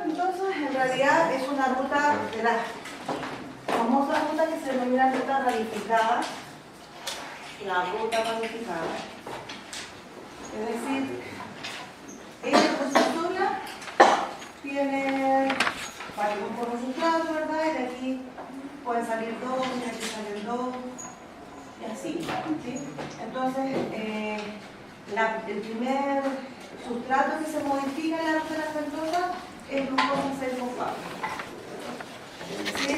pentosas en realidad es una ruta de las famosas rutas que se denomina ruta ramificada. La ruta ramificada. Es decir, ella por sí sola tiene varios compuestos sustratos, ¿verdad? Y de aquí pueden salir dos, y de aquí salen dos, y así, ¿sí? Entonces, el primer sustrato que se modifica en la ruta de las pentosas es glucosa 6-fosfato. Es decir,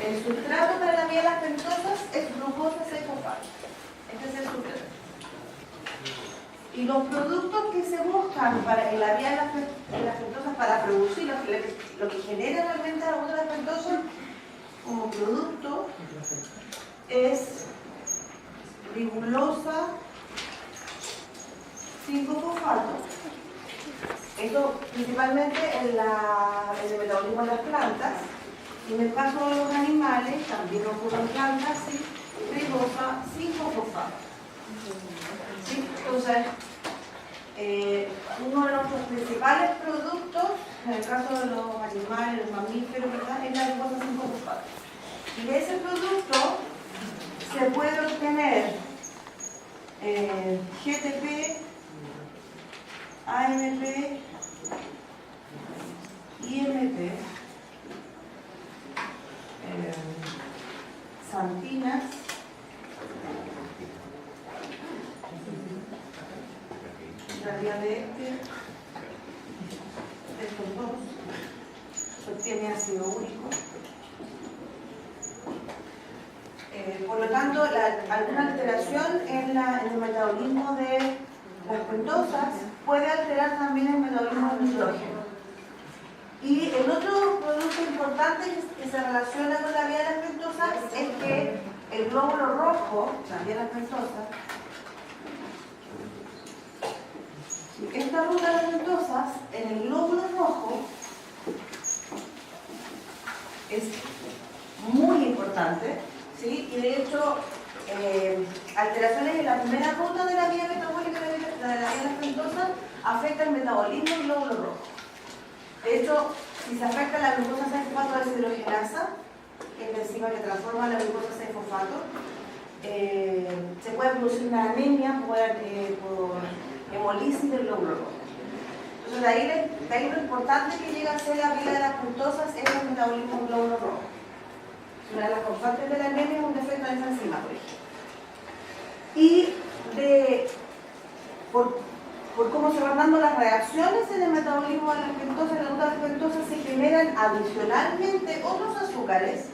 el sustrato para la vía de las pentosas es glucosa 6-fosfato. Este es el sustrato. Y los productos que se buscan en la vía de las pentosas para producir lo que genera realmente la ruta de las pentosas como producto es ribulosa 5-fosfato. Esto principalmente en el metabolismo de las plantas. Y en el caso de los animales, también ocurre en plantas, sí, ribosa 5-fosfato. ¿Sí? Entonces, uno de nuestros principales productos, en el caso de los animales, los mamíferos, ¿verdad?, es la ribosa 5-fosfato. Y de ese producto se puede obtener GTP, AMP, IMP, santinas, la vía de estos dos, se obtiene ácido úrico. Por lo tanto, alguna alteración en el metabolismo de las pentosas puede alterar también el metabolismo del nitrógeno. Y el otro producto importante que se relaciona con la vía de las pentosas es que el glóbulo rojo, la vía de las pentosas, esta ruta de las pentosas en el glóbulo rojo es muy importante, ¿sí? Y de hecho, alteraciones en la primera ruta de la vía metabólica de la vía de las pentosas afecta el metabolismo del glóbulo rojo. De hecho, si se afecta la glucosa 6-fosfato deshidrogenasa, que es la enzima que transforma la glucosa 6-fosfato, se puede producir una anemia por hemolisis del glóbulo rojo. Entonces, de ahí lo importante que llega a ser la vía de las pentosas es el metabolismo del glóbulo rojo. Una de las causantes de la anemia es un defecto de esa enzima, por ejemplo. Y por cómo se van dando las reacciones en el metabolismo de las pentosas, en la ruta de las pentosas se generan adicionalmente otros azúcares,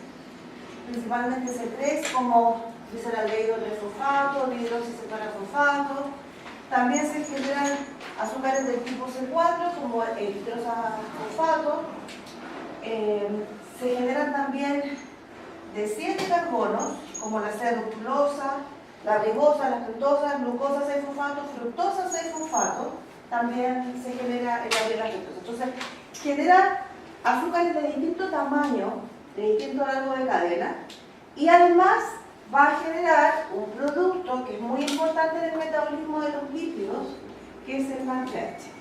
principalmente C3, como gliceraldehído 3-fosfato, dihidroxicetona-fosfato. También se generan azúcares del tipo C4, como el nitrosa-fosfato. Se generan también de 7 carbonos, como la C-rutulosa, la ribosa, las pentosas, glucosa 6-fosfato, fructosa 6-fosfato, también se genera en la vía de las pentosas. Entonces, genera azúcares de distinto tamaño, de distinto largo de cadena, y además va a generar un producto que es muy importante en el metabolismo de los lípidos, que es el maltreche.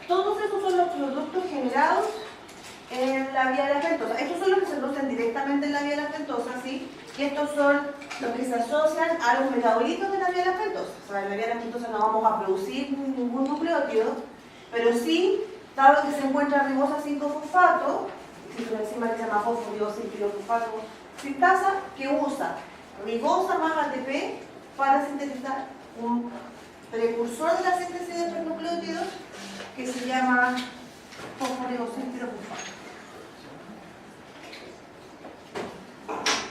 Todos esos son los productos generados en la vía de las pentosas. Estos son los que se producen directamente en la vía de las pentosas, ¿sí? Y estos son los que se asocian a los metabolitos de la vía de las pentosas. O sea, en la vía de las pentosas no vamos a producir ningún nucleótido, pero sí, dado que se encuentra ribosa 5-fosfato, existe una enzima que se llama fosfodioxipirofosfato sintasa, que usa ribosa más ATP para sintetizar un precursor de la síntesis de estos nucleótidos que se llama fosfodioxipirofosfato.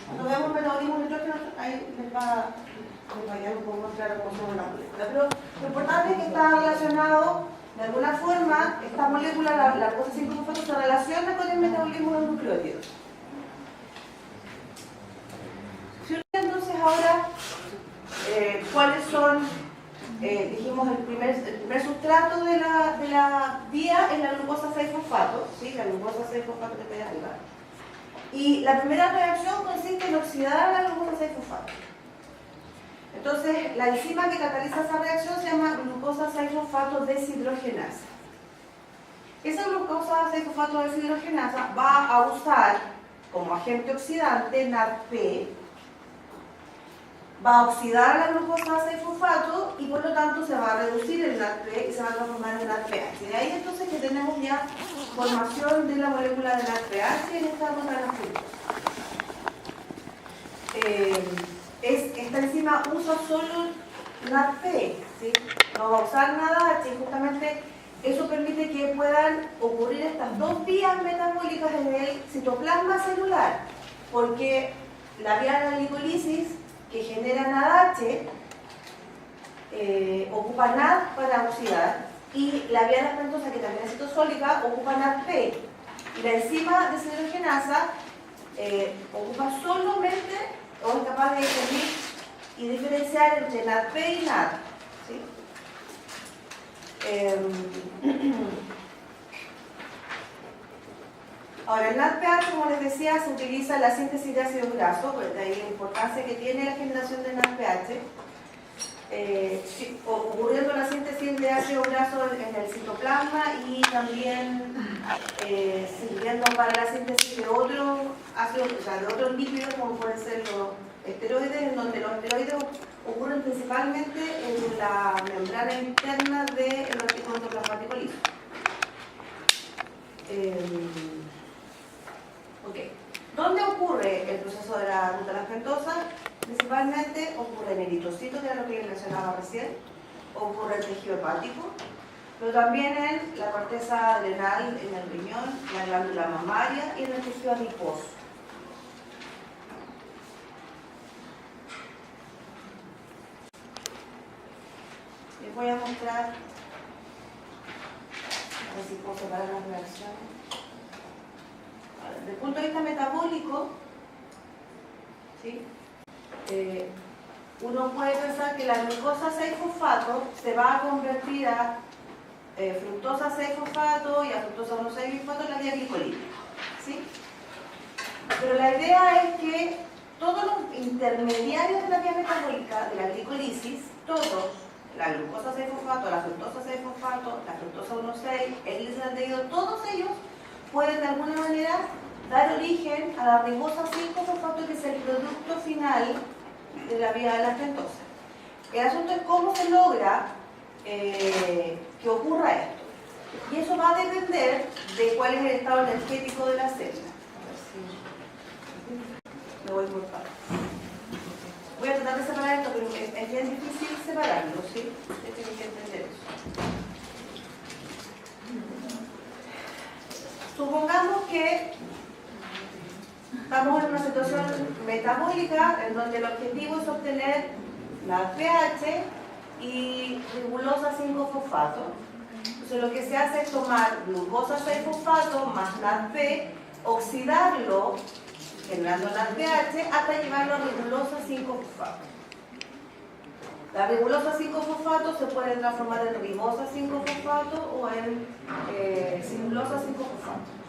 Cuando veamos el metabolismo del nitrógeno, ahí les va a quedar un poco más claro cómo son las moléculas. Pero lo importante es que está relacionado, de alguna forma, esta molécula, la ribosa 5-fosfato, se relaciona con el metabolismo de los nucleótidos. Entonces, ahora, ¿cuáles son? Dijimos el primer sustrato de la vía es la glucosa 6-fosfato, ¿sí? La glucosa 6-fosfato que queda arriba. Y la primera reacción consiste en oxidar la glucosa 6-fosfato. Entonces, la enzima que cataliza esa reacción se llama glucosa 6-fosfato 6-fosfato deshidrogenasa. Esa glucosa 6-fosfato deshidrogenasa va a usar como agente oxidante NADP, va a oxidar la glucosa 6-fosfato y por lo tanto se va a reducir el NADP y se va a transformar en NADPH. De ahí entonces que tenemos ya formación de la molécula de NADPH en esta ruta de la fructosa. Esta enzima usa solo NADP, ¿sí? No va a usar nada H, y justamente eso permite que puedan ocurrir estas dos vías metabólicas en el citoplasma celular, porque la vía de la glicolisis que genera NADH ocupa NAD para oxidar, y la vía de la pentosa, que también es citosólica, ocupa NADP. Y la enzima deshidrogenasa ocupa solamente, o es capaz de definir y diferenciar entre NADP y NAD, ¿sí? Ahora, el NADPH, como les decía, se utiliza en la síntesis de ácidos grasos, pues de ahí la importancia que tiene la generación de NADPH, ocurriendo la síntesis de ácidos grasos en el citoplasma y también sirviendo para la síntesis de otros ácidos, o sea, de otros lípidos, como pueden ser los esteroides, en donde los esteroides ocurren principalmente en la membrana interna del reticulado endoplasmático liso. ¿Dónde ocurre el proceso de la ruta lactosa? Principalmente ocurre en el eritrocito, que era lo que les mencionaba recién, ocurre en el tejido hepático, pero también en la corteza adrenal, en el riñón, la glándula mamaria y en el tejido adiposo. Les voy a mostrar, a ver si puedo separar las reacciones. Desde el punto de vista metabólico, ¿sí? Uno puede pensar que la glucosa 6-fosfato se va a convertir a fructosa 6-fosfato y a fructosa 1,6-bisfato en la vía glicolítica, ¿sí? Pero la idea es que todos los intermediarios de la vía metabólica de la glicolisis, todos, la glucosa 6-fosfato, la fructosa 6-fosfato, la fructosa 1,6, el gliceraldehído, todos ellos pueden de alguna manera dar origen a la ribosa 5-fosfato, que es el producto final de la vía de la pentosa. El asunto es cómo se logra que ocurra esto. Y eso va a depender de cuál es el estado energético de la célula. A ver si me voy por partes. Voy a tratar de separar esto, pero es bien difícil separarlo, ¿sí? Tienen que entender eso. Supongamos que estamos en una situación metabólica en donde el objetivo es obtener NADPH y ribulosa 5-fosfato. Entonces lo que se hace es tomar glucosa 6-fosfato más NADP, oxidarlo, generando NADPH, hasta llevarlo a ribulosa 5-fosfato. La ribulosa 5-fosfato se puede transformar en ribosa 5-fosfato o en sinulosa 5-fosfato.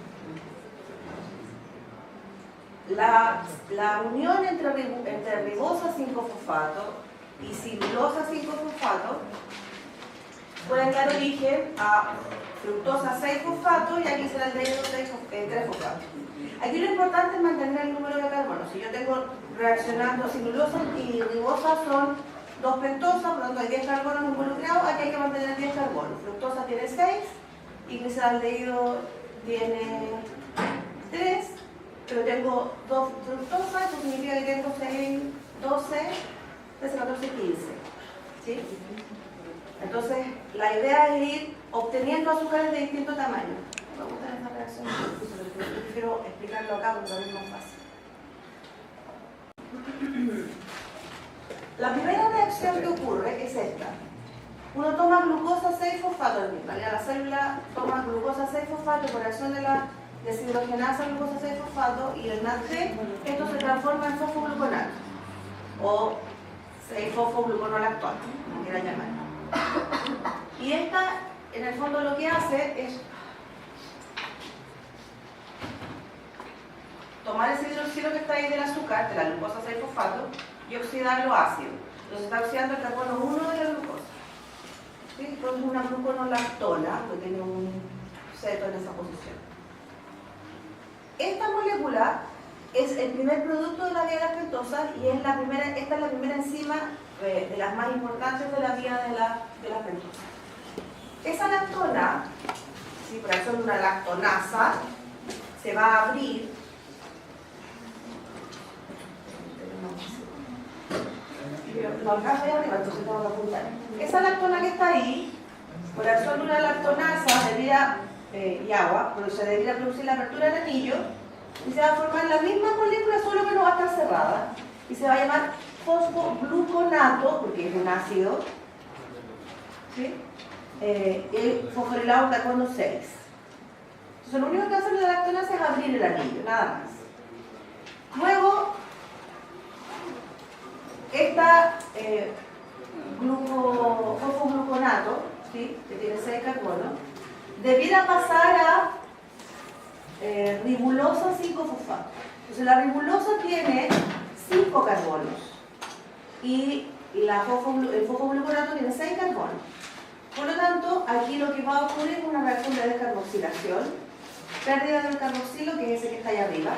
La unión entre ribosa 5-fosfato y sinulosa 5-fosfato pueden dar origen a fructosa 6-fosfato y a gliceraldehído 3-fosfato. Aquí lo importante es mantener el número de carbonos. Si yo tengo reaccionando sinulosa y ribosa son 2 pentosas, por lo tanto hay 10 carbonos involucrados, aquí hay que mantener 10 carbonos. Fructosa tiene 6 y gliceraldehído tiene 3, pero tengo 2 fructosas, eso significa que tengo 6, 12, 13, 14, 15. ¿Sí? Entonces, la idea es ir obteniendo azúcares de distinto tamaño. Me gustan estas reacciones, pero prefiero explicarlo acá porque es más fácil. La primera reacción que ocurre es esta. Uno toma glucosa 6-fosfato, en realidad la célula toma glucosa 6-fosfato por reacción de la deshidrogenasa glucosa 6-fosfato y el NADP, esto se transforma en fosfogluconato o 6-fosfogluconolactoato, como quieran llamarlo. Y esta, en el fondo, lo que hace es tomar ese hidroxilo que está ahí del azúcar, de la glucosa 6-fosfato, y oxidarlo ácido. Entonces está oxidando el carbono 1 de la glucosa. ¿sí? Entonces una gluconolactona, que tiene un ceto en esa posición. Esta molécula es el primer producto de la vía lactosa y es esta es la primera enzima de las más importantes de la vía de la lactosa. Esa lactona, ¿sí? Por eso es una lactonasa, se va a abrir. Lo alcanzo ahí arriba, entonces tengo que apuntar. Esa lactona que está ahí, por acción de una lactonasa y agua, se debería producir la apertura del anillo y se va a formar la misma molécula, solo que no va a estar cerrada. Y se va a llamar fosfogluconato, porque es un ácido, ¿sí? El fosforilado carbono 6. Entonces lo único que hace la lactonasa es abrir el anillo, nada más. Luego, esta fosfogluconato, ¿sí? Que tiene 6 carbonos, debiera pasar a ribulosa 5-fosfato. Entonces la ribulosa tiene 5 carbonos y el fosfogluconato tiene 6 carbonos. Por lo tanto, aquí lo que va a ocurrir es una reacción de descarboxilación, pérdida del carboxilo, que es ese que está ahí arriba,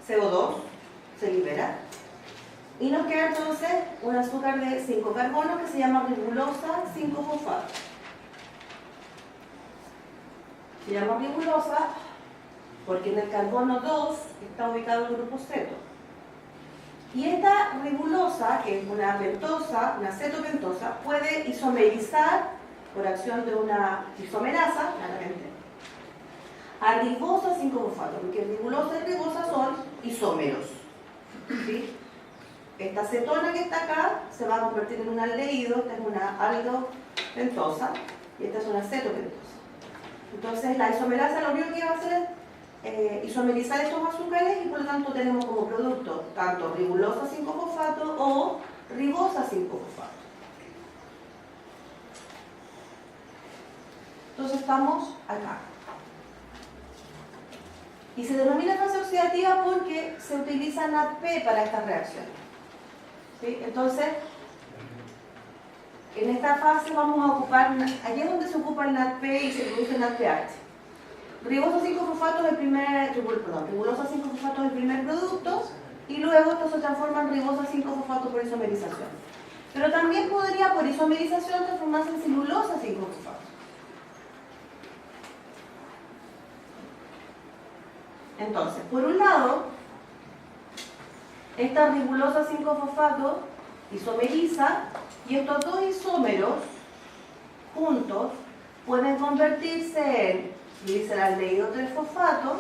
CO2 se libera, y nos queda entonces un azúcar de 5 carbonos que se llama ribulosa 5-fosfato. Se llama ribulosa porque en el carbono 2 está ubicado el grupo ceto. Y esta ribulosa, que es una pentosa, una cetopentosa, puede isomerizar por acción de una isomerasa, claramente, a ribosa 5-fosfato, porque ribulosa y ribosa son isómeros. ¿Sí? Esta cetona que está acá se va a convertir en un aldehído, esta es una aldopentosa y esta es una cetopentosa. Entonces la isomerasa lo único que va a hacer es isomerizar estos azúcares y por lo tanto tenemos como producto tanto ribulosa 5-fosfato o ribosa 5-fosfato. Entonces estamos acá. Y se denomina fase oxidativa porque se utiliza NADP para esta reacción. ¿Sí? Entonces, en esta fase vamos a ocupar, allí es donde se ocupa el NADP y se produce el NADPH. Ribosa 5-fosfato es el primer, ribulosa 5-fosfato es el primer producto y luego esto se transforma en ribosa 5-fosfato por isomerización. Pero también podría por isomerización transformarse en celulosa 5-fosfato. Entonces, por un lado, esta ribulosa 5-fosfato isomeriza y estos dos isómeros juntos pueden convertirse en gliceraldehído 3-fosfato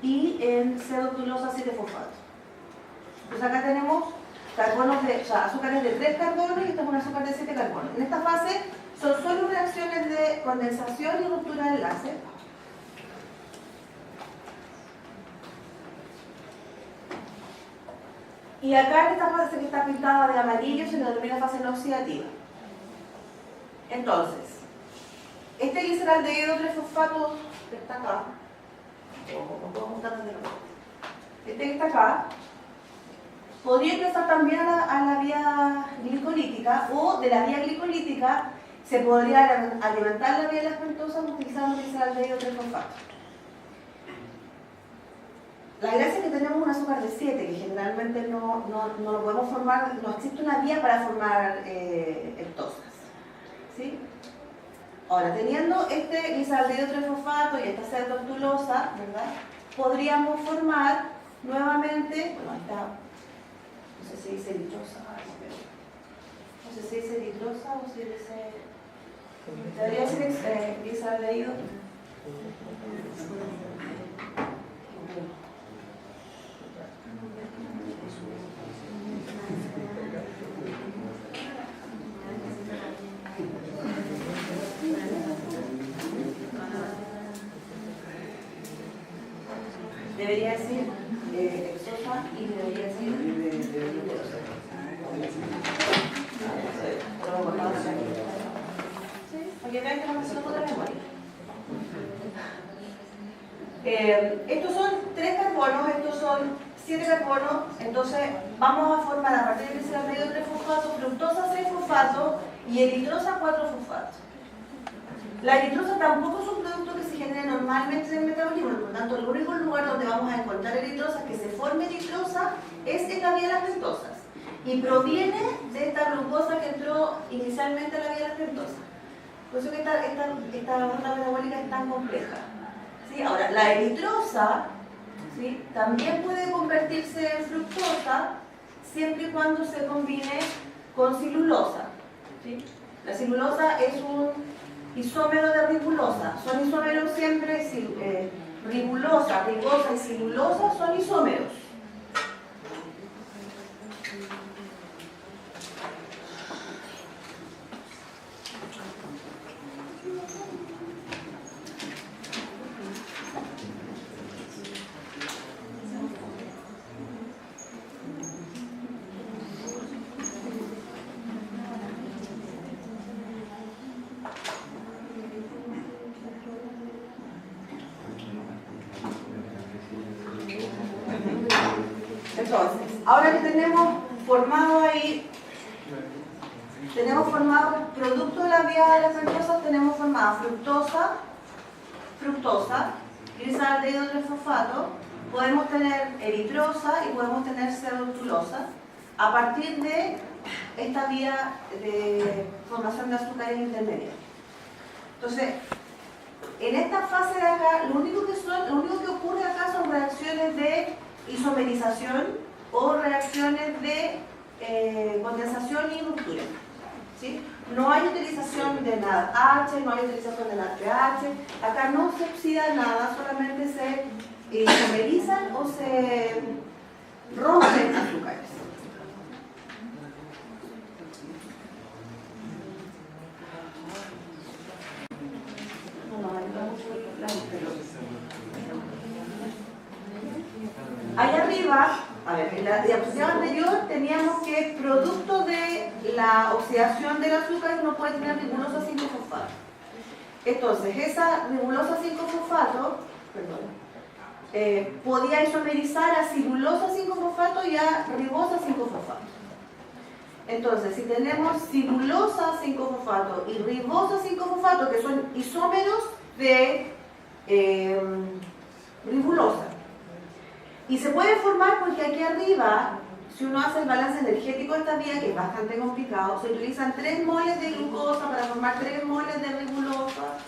y en pseudotulosa 7-fosfato. Entonces acá tenemos azúcares de 3 carbonos y este es un azúcar de 7 carbonos. En esta fase son solo reacciones de condensación y ruptura de enlace. Y acá en esta fase que está pintada de amarillo se denomina fase no oxidativa. Entonces, este gliceraldehído 3-fosfato que está acá, este que está acá, podría ingresar también a la vía glicolítica o de la vía glicolítica se podría alimentar la vía lactosa utilizando gliceraldehído 3-fosfato. La gracia es que tenemos un azúcar de 7, que generalmente no lo podemos formar, no existe una vía para formar heptosas. ¿Sí? Ahora, teniendo este gliceraldehído 3-fosfato y esta cetotulosa, ¿verdad? Podríamos formar nuevamente, bueno, esta, no sé si dice litrosa, no sé si dice litrosa o si dice, debería ser gliceraldehído. Debería decir exosa y debería decir litrosa. Aquí vean que vamos a hacer otra memoria. Estos son 3 carbonos, estos son 7 carbonos, entonces vamos a formar a partir del gliceraldehído 3-fosfato fructosa 6-fosfato y eritrosa 4-fosfato. La eritrosa tampoco es un producto que se genere normalmente en el metabolismo, por lo tanto el único lugar donde vamos a encontrar eritrosa, que se forme eritrosa, es en la vía de las pentosas. Y proviene de esta glucosa que entró inicialmente a la vía de las pentosas. Por eso que esta ruta metabólica es tan compleja. ¿Sí? Ahora, la eritrosa, ¿sí?, también puede convertirse en fructosa siempre y cuando se combine con celulosa. ¿Sí? La celulosa es un isómero de ribulosa. Son isómeros siempre, ribulosa, ribosa y celulosa son isómeros. Entonces, ahora que tenemos formado ahí, tenemos formado producto de la vía de las pentosas, tenemos formada fructosa, glisaldehído 3-fosfato, podemos tener eritrosa y podemos tener pseudoctulosa a partir de esta vía de formación de azúcares intermedios. Entonces, en esta fase de acá, lo único que ocurre acá son reacciones de isomerización o reacciones de condensación y ruptura. ¿Sí? No hay utilización de nada H, no hay utilización de nada pH, acá no se oxida nada, solamente se isomerizan o se rompen azúcares. Allá arriba, a ver, en la diapositiva anterior teníamos que producto de la oxidación del azúcar no puede tener ribulosa 5-fosfato. Entonces, esa ribulosa 5-fosfato, podía isomerizar a cirulosa 5-fosfato y a ribosa 5-fosfato. Entonces, si tenemos cirulosa 5-fosfato y ribosa 5-fosfato, que son isómeros de ribulosa, y se puede formar porque aquí arriba, si uno hace el balance energético de esta vía, que es bastante complicado, se utilizan 3 moles de glucosa para formar 3 moles de ribulosa,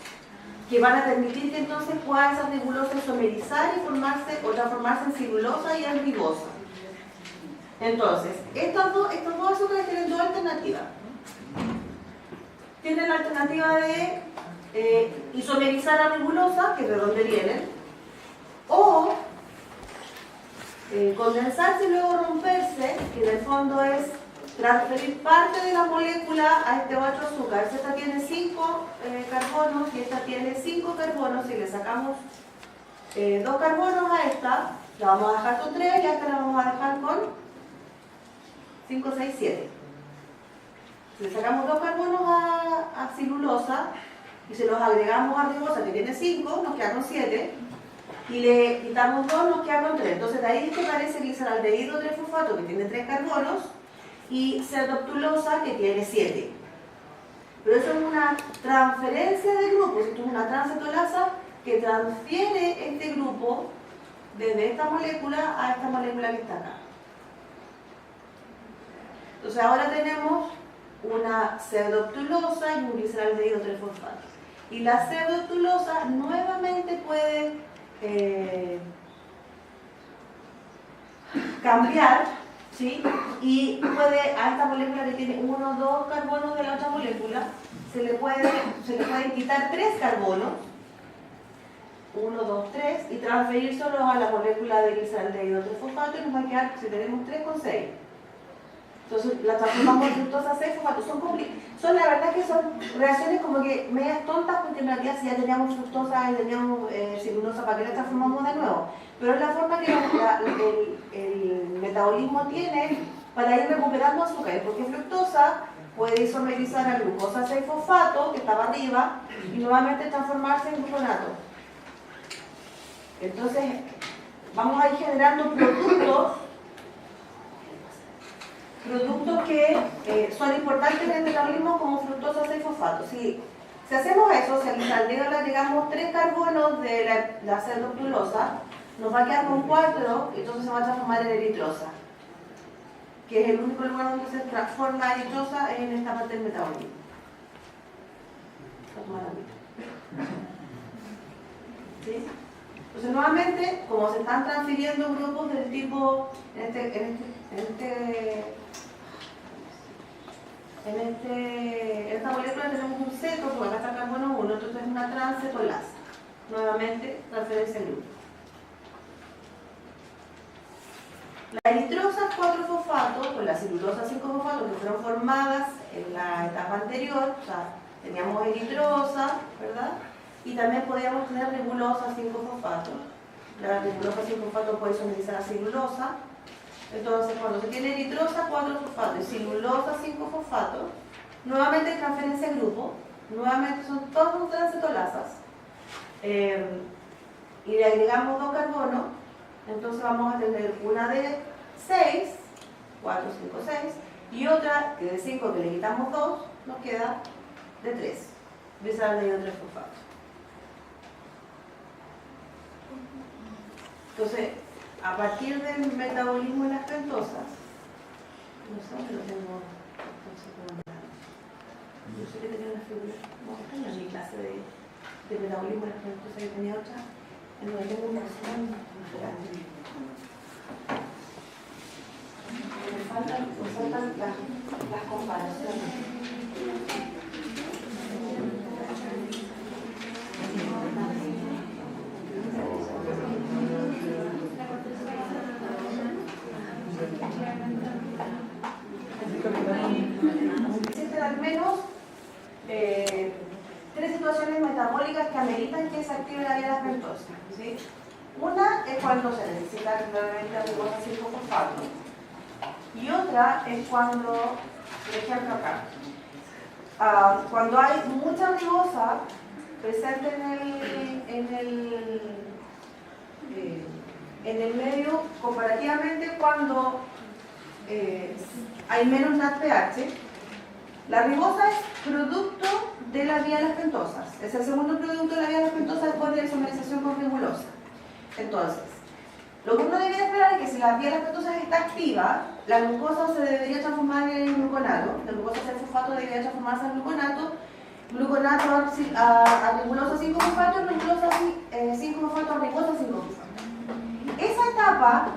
que van a permitir que entonces pueda esa ribulosa isomerizar y formarse o transformarse en cirulosa y en ribosa. Entonces, estos dos azúcares tienen dos alternativas. Tienen la alternativa de isomerizar a ribulosa, que es de donde vienen, o condensarse y luego romperse, que en el fondo es transferir parte de la molécula a este otro azúcar. Esta tiene 5 carbonos y esta tiene 5 carbonos. Si le sacamos 2 carbonos a esta, la vamos a dejar con 3 y a esta la vamos a dejar con 5, 6, 7. Si le sacamos 2 carbonos a celulosa y se los agregamos a ribosa, que tiene 5, nos queda con 7. Y le quitamos 2, nos queda con 3. Entonces de ahí te parece glisaldehído 3-fosfato, que tiene 3 carbonos, y pseudoctulosa, que tiene 7. Pero eso es una transferencia de grupos. Esto es una transcetolasa que transfiere este grupo desde esta molécula a esta molécula que está acá. Entonces ahora tenemos una pseudoctulosa y un glisaldehído 3-fosfato. Y la pseudoctulosa nuevamente puede cambiar, ¿sí? Y puede a esta molécula que tiene 1 o 2 carbonos de la otra molécula, se le pueden quitar 3 carbonos, 1, 2, 3, y transferírselos a la molécula de glisaldehído 3-fosfato y nos va a quedar, si tenemos 3 con 6. Entonces la transformamos en fructosa 6-fosfato. Son la verdad que son reacciones como que medias tontas, porque en realidad si ya teníamos fructosa y teníamos celulosa, ¿para qué la transformamos de nuevo? Pero es la forma que el metabolismo tiene para ir recuperando azúcares, porque fructosa puede isomerizar a glucosa 6-fosfato, que estaba arriba, y nuevamente transformarse en gluconato. Entonces vamos a ir generando productos productos que son importantes en el metabolismo como fructosa 6-fosfato. Si hacemos eso, si al dedo le agregamos 3 carbonos de la celulosa, nos va a quedar con 4, entonces se va a transformar en eritrosa, que es el único lugar donde se transforma eritrosa en esta parte del metabolismo. ¿Sí? Entonces nuevamente, como se están transfiriendo grupos del tipo, en esta molécula tenemos un ceto, porque acá está el carbono 1, entonces es una transcetolasa. Nuevamente, transferencia de grupo. La eritrosa 4-fosfato, con la celulosa 5-fosfato, que fueron formadas en la etapa anterior, o sea, teníamos eritrosa, ¿verdad? Y también podíamos tener ribulosa 5-fosfato. La ribulosa 5-fosfato puede sometizar a celulosa. Entonces, cuando se tiene eritrosa 4-fosfato y celulosa 5-fosfato, nuevamente hay transferencia de grupo, nuevamente son todas transcetolasas, y le agregamos 2 carbonos, entonces vamos a tener una de 6, 4, 5, 6, y otra que de 5 que le quitamos 2, nos queda de 3, bisaldehído 3-fosfato. Entonces, a partir del metabolismo de las pentosas, no sé dónde lo tengo, yo sé que tenía una figura, no, tenía mi clase de metabolismo de las pentosas, que tenía otra, en donde tengo una resumen más grande. Me faltan las comparaciones. Existen al menos 3 situaciones metabólicas que ameritan que se active la vía lactosa, ¿sí? Una es cuando se necesita claramente ribosa 5-fosfato y otra es cuando, por ejemplo acá, cuando hay mucha ribosa presente en el medio, comparativamente cuando hay menos NADPH. La ribosa es producto de la vía de las pentosas. Es el segundo producto de la vía de las pentosas después de la isomerización con ribulosa. Entonces, lo que uno debería esperar es que si la vía de las pentosas está activa, la glucosa se debería transformar en gluconato. La glucosa 6-fosfato debería transformarse en gluconato. Gluconato a ribulosa 5-fosfato, ribulosa 5-fosfato a ribosa 5-fosfato. Esa etapa,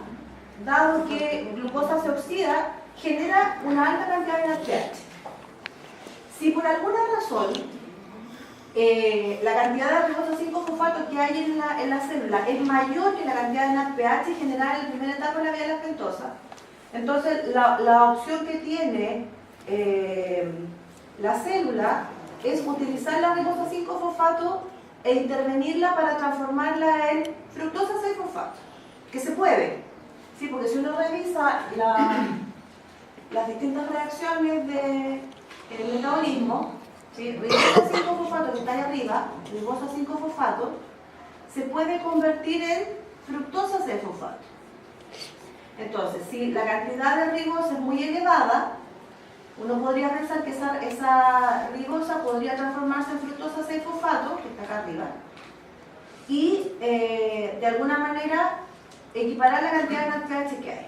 dado que glucosa se oxida, genera una alta cantidad de NADPH. Si por alguna razón la cantidad de ribosa 5-fosfato que hay en la célula es mayor que la cantidad de NADPH generada en la primera etapa de la vía de las pentosas, entonces la opción que tiene la célula es utilizar la ribosa 5-fosfato e intervenirla para transformarla en fructosa 6-fosfato, que se puede, ¿sí? Porque si uno revisa las distintas reacciones del metabolismo, ¿sí? Ribosa 5-fosfato que está ahí arriba, ribosa 5-fosfato, se puede convertir en fructosa 6-fosfato. Entonces, si la cantidad de ribosa es muy elevada, uno podría pensar que esa ribosa podría transformarse en fructosa 6-fosfato, que está acá arriba, y de alguna manera equiparar la cantidad de NADPH que hay.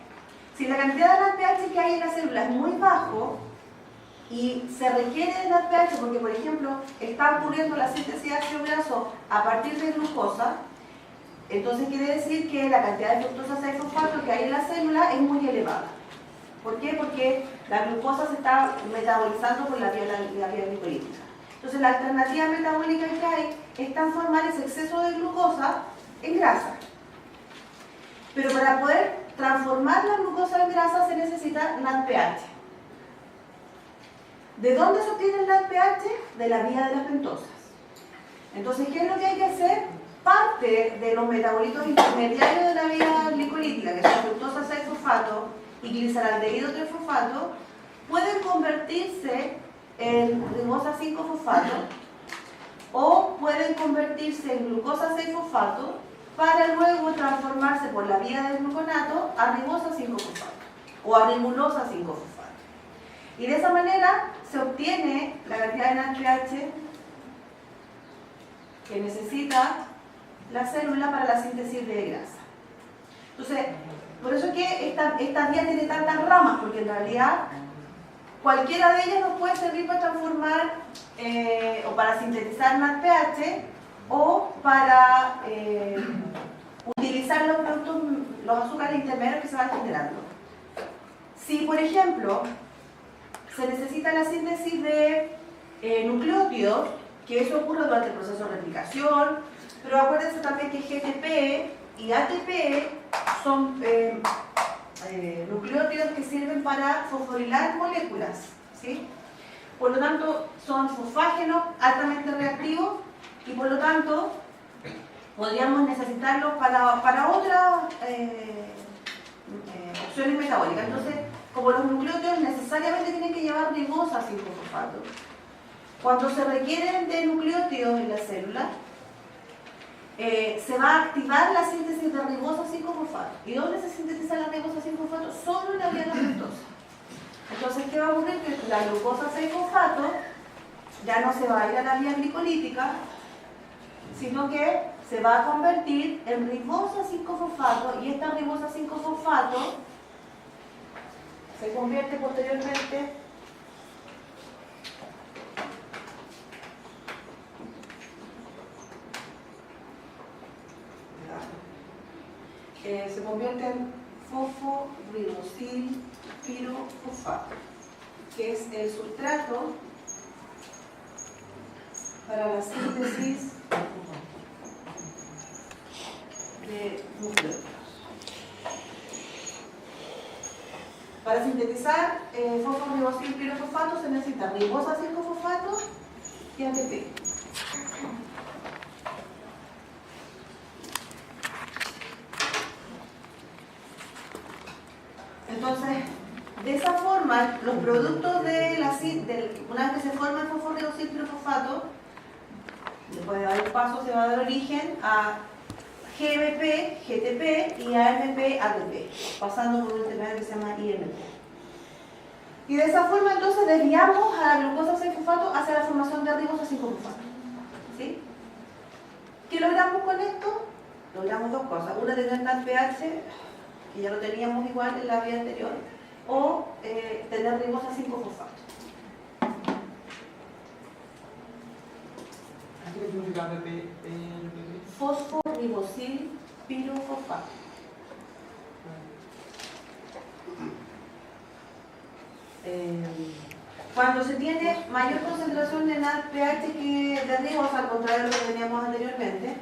Si la cantidad de NADPH que hay en la célula es muy bajo y se requiere de NADPH porque, por ejemplo, está ocurriendo la síntesis de ácido graso a partir de glucosa, entonces quiere decir que la cantidad de fructosa 6-fosfato que hay en la célula es muy elevada. ¿Por qué? Porque la glucosa se está metabolizando por la vía glicolítica. Entonces la alternativa metabólica que hay es transformar ese exceso de glucosa en grasa. Pero para poder transformar la glucosa en grasa se necesita NADPH. ¿De dónde se obtiene el NADPH? De la vía de las pentosas. Entonces, ¿qué es lo que hay que hacer? Parte de los metabolitos intermediarios de la vía glicolítica, que son fructosa 6-fosfato y glisaraldehído 3-fosfato, pueden convertirse en ribosa 5-fosfato o pueden convertirse en glucosa 6-fosfato para luego transformarse por la vía del gluconato a ribosa 5-fosfato o a ribulosa 5-fosfato. Y de esa manera se obtiene la cantidad de NADPH que necesita la célula para la síntesis de grasa. Entonces, por eso es que esta vía tiene tantas ramas, porque en realidad cualquiera de ellas nos puede servir para transformar o para sintetizar NADPH o para utilizar los productos, los azúcares intermedios que se van generando. Si, por ejemplo, se necesita la síntesis de nucleótidos, que eso ocurre durante el proceso de replicación, pero acuérdense también que GTP y ATP son nucleótidos que sirven para fosforilar moléculas, ¿sí? Por lo tanto, son fosfágenos altamente reactivos y por lo tanto podríamos necesitarlos para otras opciones metabólicas. Entonces, como los nucleótidos necesariamente tienen que llevar ribosa 5-fosfato, cuando se requieren de nucleótidos en la célula, se va a activar la síntesis de ribosa 5-fosfato. ¿Y dónde se sintetiza la ribosa 5-fosfato? Solo en la vía lactosa. Entonces, ¿qué va a ocurrir? Que la glucosa 6-fosfato ya no se va a ir a la vía glicolítica, sino que se va a convertir en ribosa 5-fosfato, y esta ribosa 5-fosfato se convierte posteriormente en fosforibosil pirofosfato, que es el sustrato para la síntesis de nucleótidos. Para sintetizar fosforibosil pirofosfato se necesita ribosa 5-fosfato y ATP. Entonces, de esa forma, los productos de una vez que se forma el fosforibosil pirofosfato, después de dar un paso se va a dar origen a GBP, GTP y AMP, ATP, pasando por un intermedio que se llama IMP. Y de esa forma entonces desviamos a la glucosa 6-fosfato hacia la formación de ribosa 5-fosfato. ¿Sí? ¿Qué logramos con esto? Logramos dos cosas. Una, tener NADPH, que ya lo teníamos igual en la vía anterior, o tener ribosa 5-fosfato. ¿Qué significa ATP? Fosforibosil pirofosfato. Cuando se tiene mayor concentración de NADPH que de ribosa, al contrario de lo que teníamos anteriormente,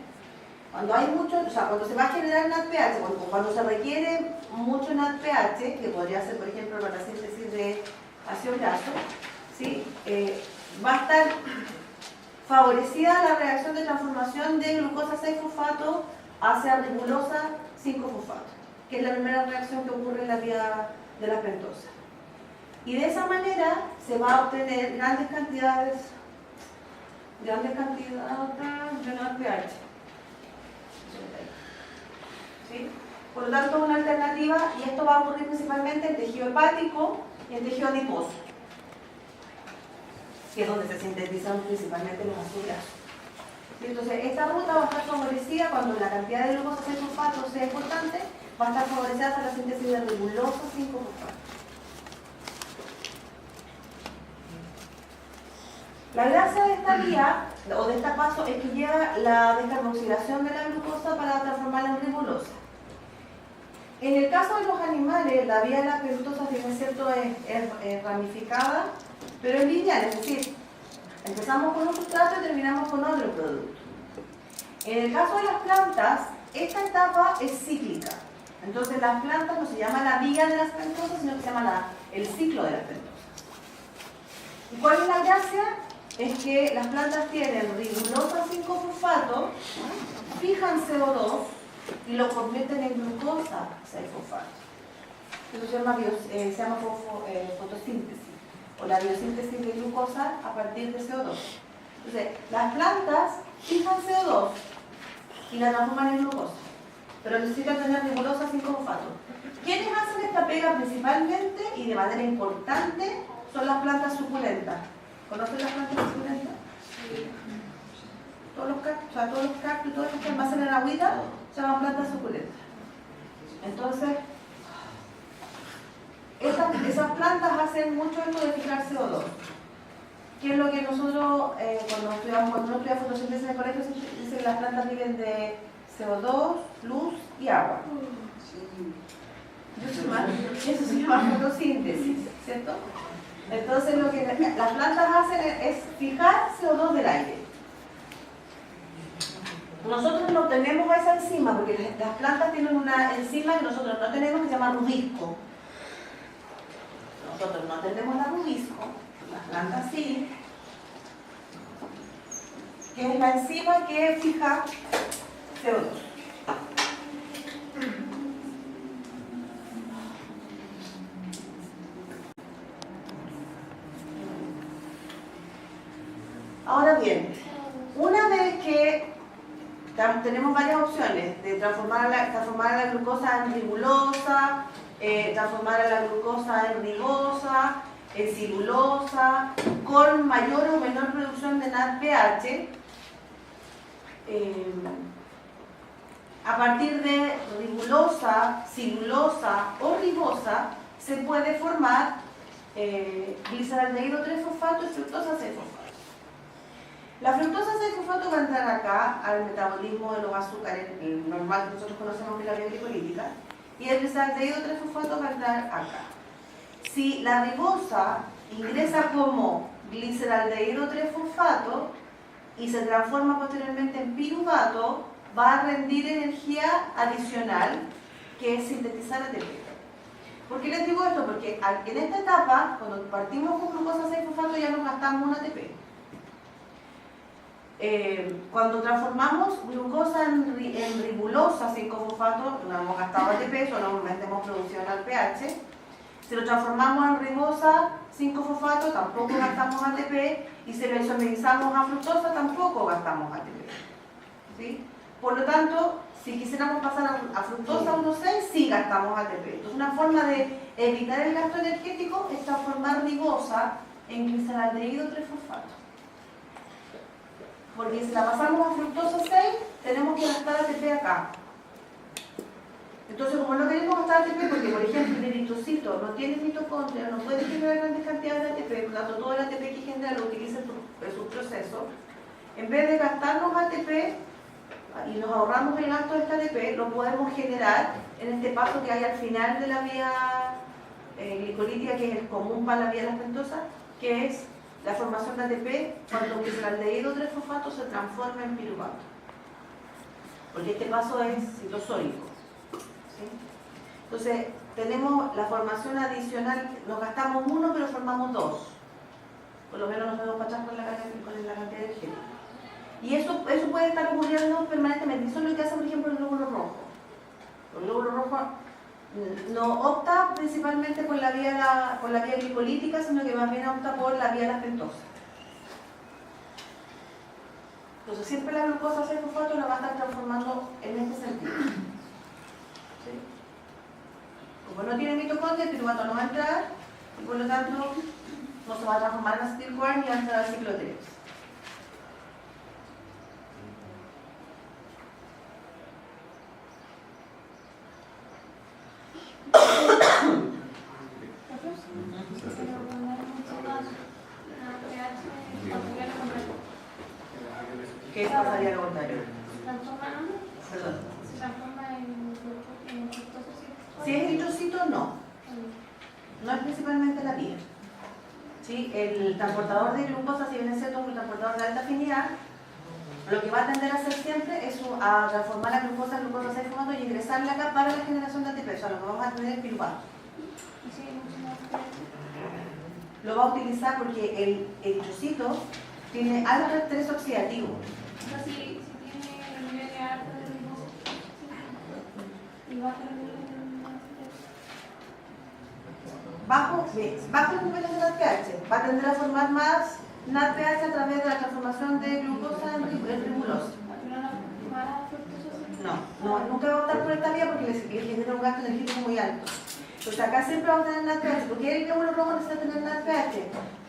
cuando hay mucho, o sea, cuando se va a generar NADPH, cuando se requiere mucho NADPH, que podría ser, por ejemplo, para la síntesis de ácido graso, ¿sí? Va a estar favorecida la reacción de transformación de glucosa 6-fosfato hacia ribulosa 5-fosfato, que es la primera reacción que ocurre en la vía de la pentosa. Y de esa manera se va a obtener grandes cantidades de NADPH. ¿Sí? Por lo tanto, una alternativa, y esto va a ocurrir principalmente en tejido hepático y en tejido adiposo, que es donde se sintetizan principalmente los ácidos grasos. Entonces, esta ruta va a estar favorecida cuando la cantidad de glucosa 6-fosfato sea importante, va a estar favorecida para la síntesis de ribulosa 5-fosfato. La gracia de esta vía, o de este paso, es que lleva la descarboxilación de la glucosa para transformarla en ribulosa. En el caso de los animales, la vía de la pentosa, si bien es cierto, es ramificada, pero es lineal, es decir, empezamos con un sustrato y terminamos con otro producto. En el caso de las plantas, esta etapa es cíclica. Entonces las plantas no se llama la vía de las pentosas, sino que se llama el ciclo de las pentosas. ¿Y cuál es la gracia? Es que las plantas tienen ribulosa 5-fosfato, fijan CO2 y lo convierten en glucosa 6-fosfato. Eso se llama fotosíntesis, o la biosíntesis de glucosa a partir de CO2. Entonces, las plantas fijan CO2 y la transforman en glucosa, pero necesitan tener ribulosa 5-fosfato. ¿Quiénes hacen esta pega principalmente y de manera importante? son las plantas suculentas. ¿Conocen las plantas suculentas? Sí. Todos los cactus y todos los que almacenan agüita se llaman plantas suculentas. Entonces, esas plantas hacen mucho esto de fijar CO2. ¿Qué es lo que nosotros, cuando uno estudia fotosíntesis en el colegio, dice que las plantas viven de CO2, luz y agua? Eso se llama fotosíntesis, ¿cierto? Entonces lo que las plantas hacen es fijar CO2 del aire. Nosotros no tenemos esa enzima, porque las plantas tienen una enzima que nosotros no tenemos, que se llama rubisco. Nosotros no tenemos la rubisco, las plantas sí, que es la enzima que fija CO2. Ahora bien, una vez que tenemos varias opciones de transformar la glucosa en ribulosa, transformar a la glucosa en ribosa, en cilulosa, con mayor o menor producción de NADPH, a partir de ribulosa, cilulosa o ribosa se puede formar gliceraldehído 3-fosfato y fructosa 6-fosfato. La fructosa 6-fosfato va a entrar acá al metabolismo de los azúcares, el normal que nosotros conocemos que es la vía glicolítica, y el gliceraldehído 3-fosfato va a entrar acá. Si la ribosa ingresa como gliceraldehído 3-fosfato y se transforma posteriormente en piruvato, va a rendir energía adicional, que es sintetizar ATP. ¿Por qué les digo esto? Porque en esta etapa, cuando partimos con glucosa 6-fosfato, ya nos gastamos un ATP. Cuando transformamos glucosa en ribulosa 5-fosfato, no hemos gastado ATP, solamente hemos producido NADPH. Si lo transformamos en ribosa 5-fosfato, tampoco gastamos ATP. Y si lo isomerizamos a fructosa, tampoco gastamos ATP. ¿Sí? Por lo tanto, si quisiéramos pasar a fructosa 1,6, sí gastamos ATP. Entonces, una forma de evitar el gasto energético es transformar ribosa en gliceraldehído 3-fosfato. Porque si la pasamos a fructosa 6, tenemos que gastar ATP acá. Entonces, como no queremos gastar ATP, porque por ejemplo el eritrocito no tiene mitocondria, no puede generar grandes cantidades de ATP, por lo tanto todo el ATP que genera lo utiliza en su proceso, en vez de gastarnos ATP y nos ahorramos el gasto de este ATP, lo podemos generar en este paso que hay al final de la vía glicolítica, que es el común para la vía lactosa, que es la formación de ATP cuando el gliceraldehído 3-fosfato se transforma en piruvato. Porque este paso es citosólico. ¿Sí? Entonces, tenemos la formación adicional, nos gastamos uno, pero formamos dos. Por lo menos nos vemos para atrás con la cantidad energética. Y eso puede estar ocurriendo permanentemente. Eso es lo que hace, por ejemplo, el glóbulo rojo. El glóbulo rojo no opta principalmente por la vía glicolítica, sino que más bien opta por la vía lactosa. Entonces siempre la glucosa 6-fosfato la va a estar transformando en este sentido. ¿Sí? Como no tiene mitocondria, el piruvato no va a entrar y por lo tanto no se va a transformar en acetil-CoA ni va a entrar al ciclo 3. ¿Qué pasaría lo contrario? Perdón. ¿Se transforma en fructosa? Si es eritrocito, no. No es principalmente la vía. ¿Sí? El transportador de glucosa, si bien es cierto, un transportador de alta afinidad, lo que va a tender a hacer siempre es a transformar la glucosa en glucosa 6-fosfato y ingresarla acá para la generación de ATP. O sea, lo que vamos a tener es piruvato. Lo va a utilizar porque el eritrocito tiene alto estrés oxidativo. Pero si tiene el nivel de alto de glucosa y baja el nivel de bajo los niveles de NADPH, va a tender a formar más NADPH a través de la transformación de glucosa en ribulosa. No, nunca va a optar por esta vía porque le genera un gasto energético muy alto. Entonces acá siempre vamos a tener NADPH. ¿Por qué el glóbulo rojo necesita tener NADPH?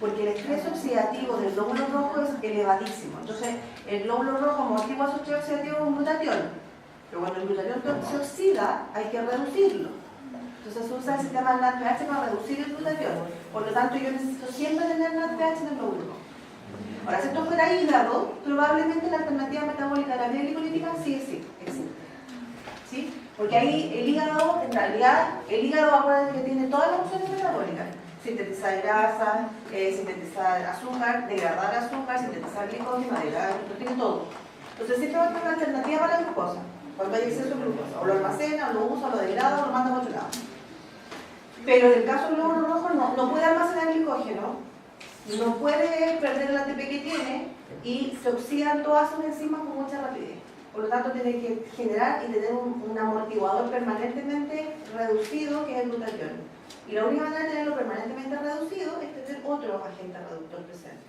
Porque el estrés oxidativo del glóbulo rojo es elevadísimo. Entonces el glóbulo rojo amortigua su estrés oxidativo con glutatión. Pero cuando el glutatión se oxida, hay que reducirlo. Entonces se usa el sistema NADPH para reducir el glutatión. Por lo tanto, yo necesito siempre tener NADPH en el glóbulo rojo. Ahora, si esto fuera hígado, probablemente la alternativa metabólica de la vía glicolítica sí existe. ¿Sí? Porque ahí el hígado, en realidad, el hígado acuérdense que tiene todas las opciones metabólicas. Sintetizar grasa, sintetizar azúcar, degradar azúcar, sintetizar glicógeno, degradar, tiene todo. Entonces siempre va a tener una alternativa para la glucosa, cuando hay exceso de glucosa. O lo almacena, o lo usa, o lo degrada, o lo manda a otro lado. Pero en el caso del glóbulo rojo no puede almacenar glicógeno, no puede perder el ATP que tiene y se oxidan todas sus enzimas con mucha rapidez. Por lo tanto, tiene que generar y tener un amortiguador permanentemente reducido, que es el glutatión. Y la única manera de tenerlo permanentemente reducido es tener otro agente reductor presente.